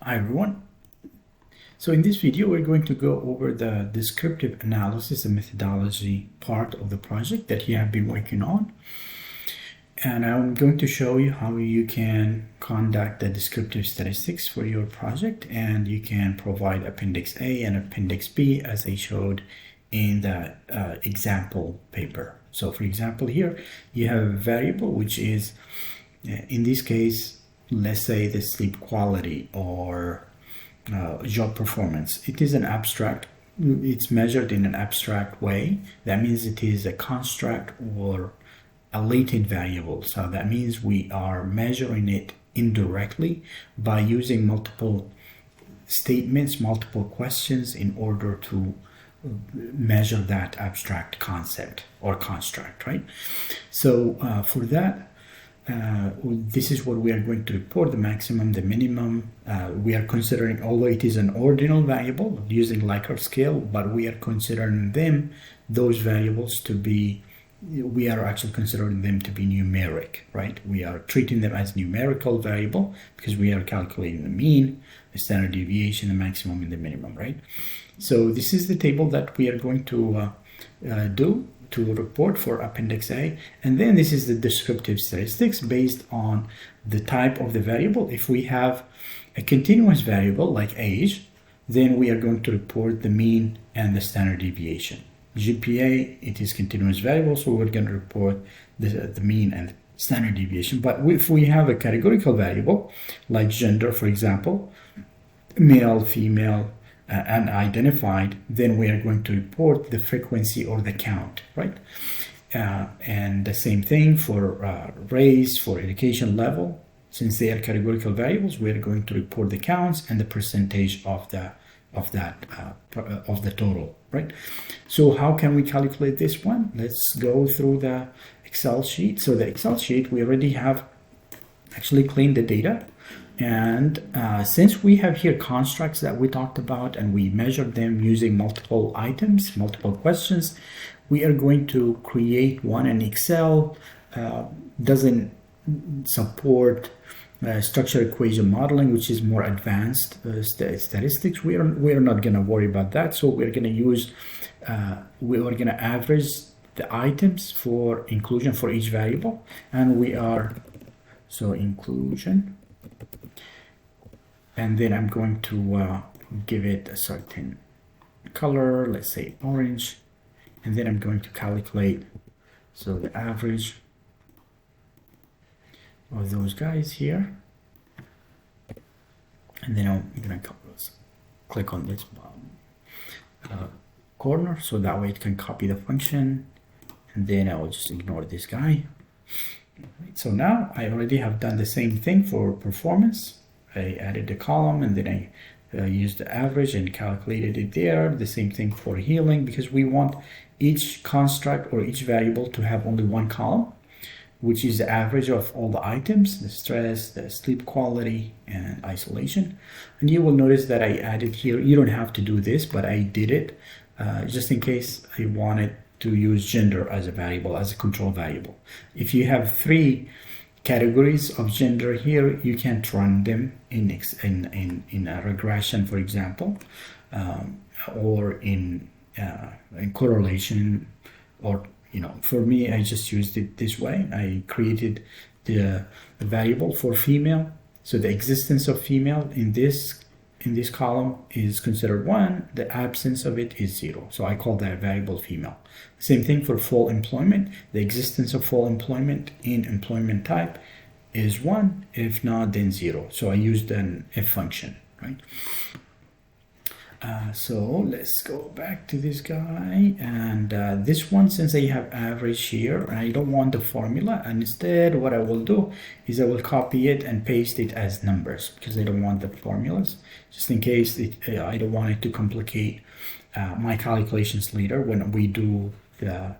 Hi everyone. So in this video, we're going to go over the descriptive analysis and methodology part of the project that you have been working on. And I'm going to show you how you can conduct the descriptive statistics for your project, and you can provide Appendix A and Appendix B as I showed in the example paper. So for example, here you have a variable which is, in this case, let's say the sleep quality or job performance. It is an abstract. It's measured in an abstract way. That means it is a construct or a latent variable. So that means we are measuring it indirectly by using multiple statements, multiple questions in order to measure that abstract concept or construct, right? So for that, this is what we are going to report: the maximum, the minimum. We are considering, although it is an ordinal variable using Likert scale, but we are considering those variables to be, we are actually considering them to be numeric, right? We are treating them as numerical variable because we are calculating the mean, the standard deviation, the maximum, and the minimum, right? So this is the table that we are going to do to report for Appendix A. And then this is the descriptive statistics based on the type of the variable. If we have a continuous variable like age, then we are going to report the mean and the standard deviation. GPA, it is continuous variable, so we're going to report the mean and standard deviation. But if we have a categorical variable like gender, for example, male, female, unidentified, then we are going to report the frequency or the count, right? And the same thing for race, for education level. Since they are categorical variables, we are going to report the counts and the percentage of the total, right? So how can we calculate this one? Let's go through the Excel sheet. So the Excel sheet, we already have actually cleaned the data. And since we have here constructs that we talked about and we measured them using multiple items, multiple questions, we are going to create one. And Excel doesn't support structure equation modeling, which is more advanced statistics. We are not going to worry about that. So we're going to use, we are going to average the items for inclusion for each variable. And we are, so inclusion. And then I'm going to give it a certain color, let's say orange. And then I'm going to calculate, so the average of those guys here. And then I'm going to click on this corner, so that way it can copy the function. And then I will just ignore this guy. So now I already have done the same thing for performance. I added the column and then I used the average and calculated it there. The same thing for healing, because we want each construct or each variable to have only one column, which is the average of all the items, the stress, the sleep quality, and isolation. And you will notice that I added here, you don't have to do this, but I did it just in case I wanted to use gender as a variable, as a control variable. If you have 3 categories of gender here, you can't run them in a regression, for example, or in correlation, or for me, I just used it this way. I created the variable for female, so the existence of female in this column is considered 1, the absence of it is 0. So I call that variable female. Same thing for full employment. The existence of full employment in employment type is 1, if not then 0. So I used an if function, right? So let's go back to this guy, and this one, since I have average here, I don't want the formula, and instead what I will do is I will copy it and paste it as numbers, because I don't want the formulas, just in case I don't want it to complicate my calculations later when we do the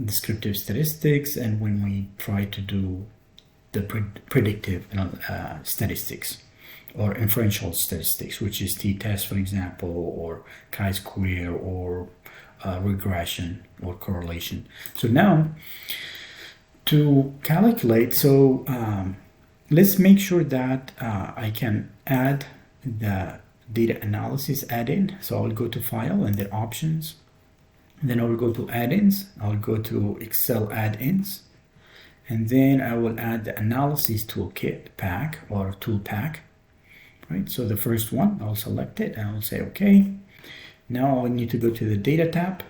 descriptive statistics and when we try to do the predictive statistics or inferential statistics, which is t-test, for example, or chi-square, or regression or correlation. So now to calculate, so let's make sure that I can add the data analysis add-in. So I'll go to File and then Options. Then I'll go to Add-ins. I'll go to Excel Add-ins. And then I will add the Analysis Toolkit pack or tool pack. Right, so the first one, I'll select it and I'll say OK. Now I need to go to the Data tab,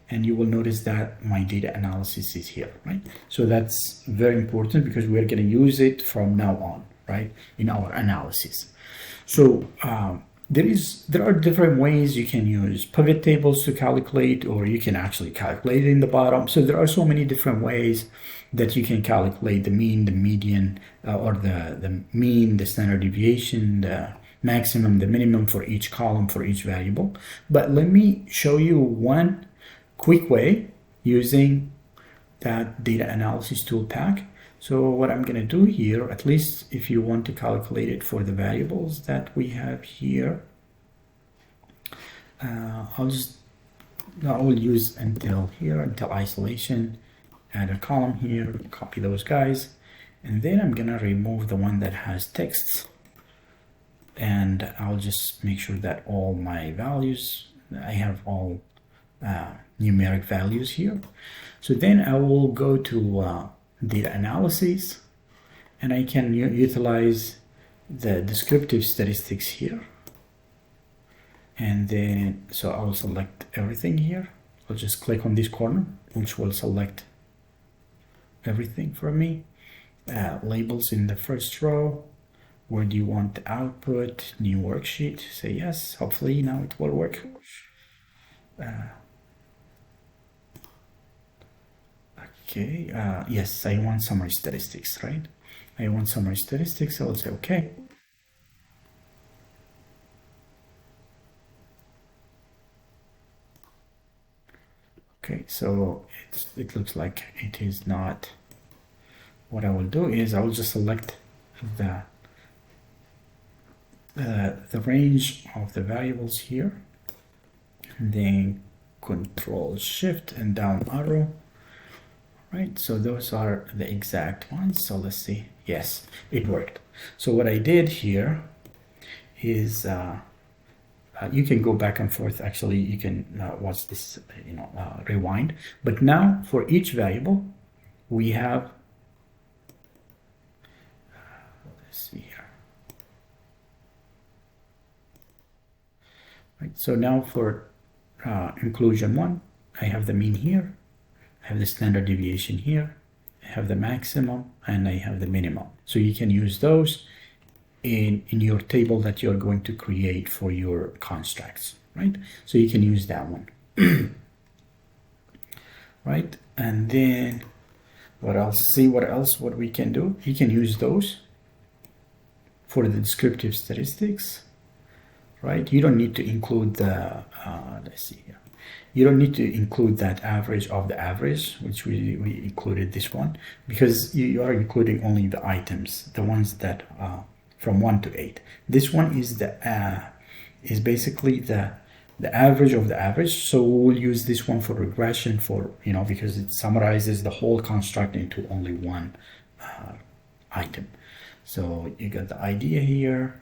and you will notice that my data analysis is here, right? So that's very important because we're going to use it from now on, right, in our analysis. So there are different ways you can use pivot tables to calculate, or you can actually calculate it in the bottom. So there are so many different ways that you can calculate the mean, the median, or the mean, the standard deviation, the maximum, the minimum for each column, for each variable. But let me show you one quick way using that data analysis tool pack. So what I'm going to do here, at least if you want to calculate it for the variables that we have here, I will use until here, until isolation, add a column here, copy those guys, and then I'm going to remove the one that has texts, and I'll just make sure that all my values, I have all numeric values here. So then I will go to data analysis, and I can utilize the descriptive statistics here. And then, so I will select everything here. I'll just click on this corner, which will select everything for me. Labels in the first row. Where do you want the output? New worksheet. Say yes. Hopefully now it will work. Okay, yes, I want summary statistics, right? I want summary statistics, so I'll say okay. Okay, so it looks like it is not. What I will do is I will just select the range of the variables here, and then Control Shift and down arrow. Right, so those are the exact ones. So let's see. Yes, it worked. So what I did here is you can go back and forth. Actually, you can watch this, rewind. But now for each variable, we have, let's see here. Right, so now for inclusion 1, I have the mean here. I have the standard deviation here, I have the maximum, and I have the minimum. So you can use those in your table that you're going to create for your constructs, right? So you can use that one. Right, and then what else? See what we can do. You can use those for the descriptive statistics, right? You don't need to include the, let's see here. You don't need to include that average of the average, which we included this one, because you are including only the items, the ones that from 1 to 8. This one is is basically the average of the average. So we'll use this one for regression, for because it summarizes the whole construct into only one item. So you got the idea here.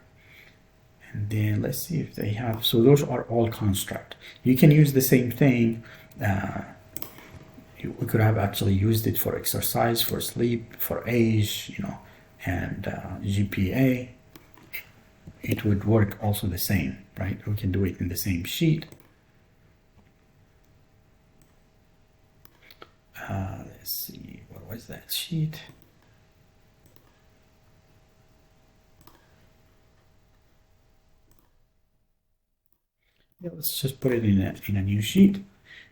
And then let's see if they have, so those are all construct. You can use the same thing. We could have actually used it for exercise, for sleep, for age, and GPA. It would work also the same, right? We can do it in the same sheet. Let's see, what was that sheet? Yeah, let's just put it in a new sheet,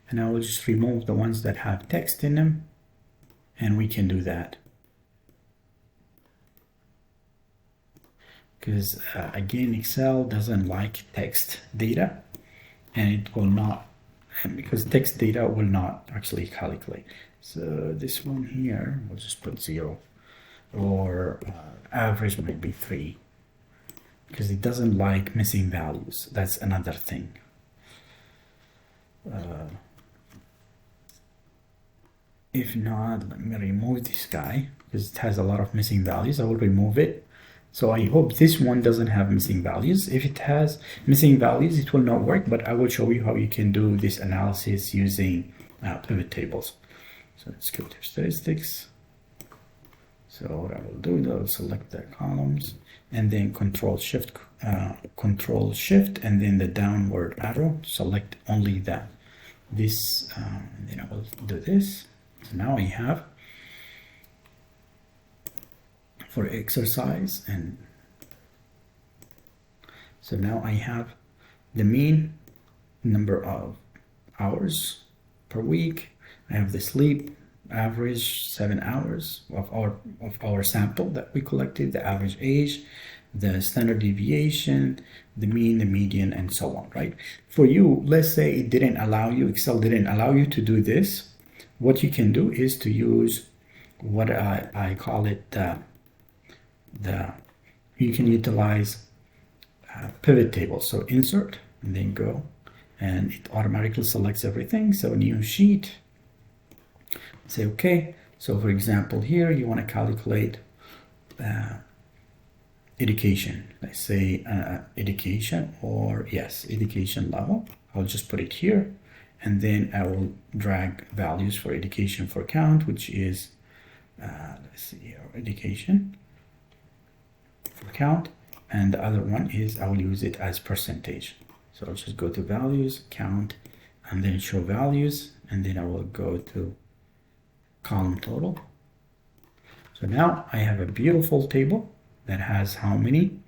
and I will just remove the ones that have text in them, and we can do that. Because again, Excel doesn't like text data, and it will not, and because text data will not actually calculate. So this one here, we'll just put 0, or average might be 3, because it doesn't like missing values. That's another thing. If not, let me remove this guy because it has a lot of missing values. I will remove it. So I hope this one doesn't have missing values. If it has missing values, it will not work, but I will show you how you can do this analysis using pivot tables. So let's go to statistics. So what I will do is I'll select the columns and then control shift, and then the downward arrow, select only that. This, and then I will do this. So now I have for exercise, and so now I have the mean number of hours per week. I have the sleep average 7 hours of our sample that we collected, the average age, the standard deviation, the mean, the median, and so on, right? For you, let's say it didn't allow you, Excel didn't allow you to do this. What you can do is to use what I call it you can utilize pivot table. So insert and then go, and it automatically selects everything. So new sheet, say okay. So for example, here you want to calculate education. Let's say education, or yes, education level. I'll just put it here, and then I will drag values for education for count, which is let's see here, education for count, and the other one is I will use it as percentage. So I'll just go to values, count, and then show values, and then I will go to column total. So now I have a beautiful table that has how many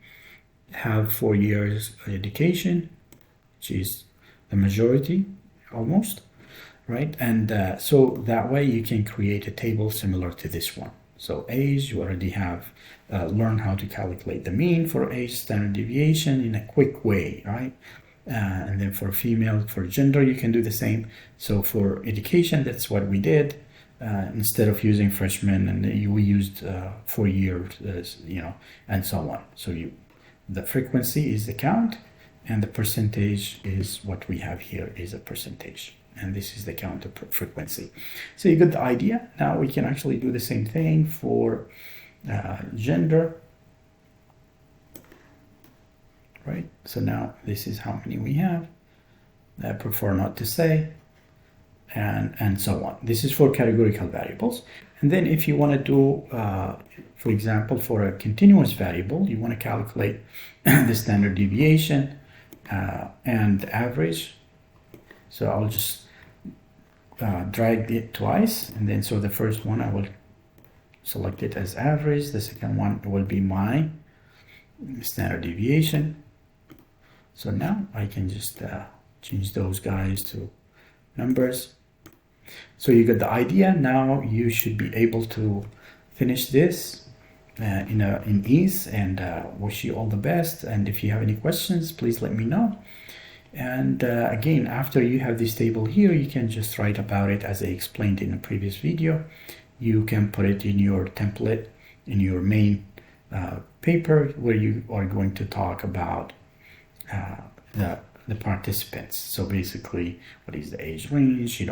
have 4 years education, which is the majority almost, right? And so that way you can create a table similar to this one. So age, you already have learned how to calculate the mean for age, standard deviation in a quick way, right? And then for female, for gender, you can do the same. So for education, that's what we did. Instead of using freshmen, and we used 4 years, you know, and so on. So the frequency is the count, and the percentage is what we have here is a percentage, and this is the count of frequency. So you get the idea. Now we can actually do the same thing for gender, right? So now this is how many we have. I prefer not to say. And so on. This is for categorical variables. And then if you want to do, for example, for a continuous variable, you want to calculate the standard deviation and the average. So I'll just drag it twice. And then so the first one I will select it as average. The second one will be my standard deviation. So now I can just change those guys to numbers. So you get the idea. Now you should be able to finish this in ease, and wish you all the best. And if you have any questions, please let me know. And again, after you have this table here, you can just write about it as I explained in a previous video. You can put it in your template, in your main paper, where you are going to talk about the participants. So basically, what is the age range? You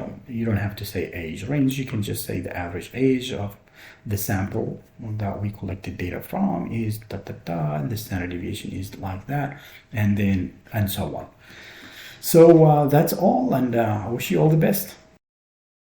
don't have to say age range. You can just say the average age of the sample that we collected data from is and the standard deviation is like that, and so on. So that's all, and I wish you all the best.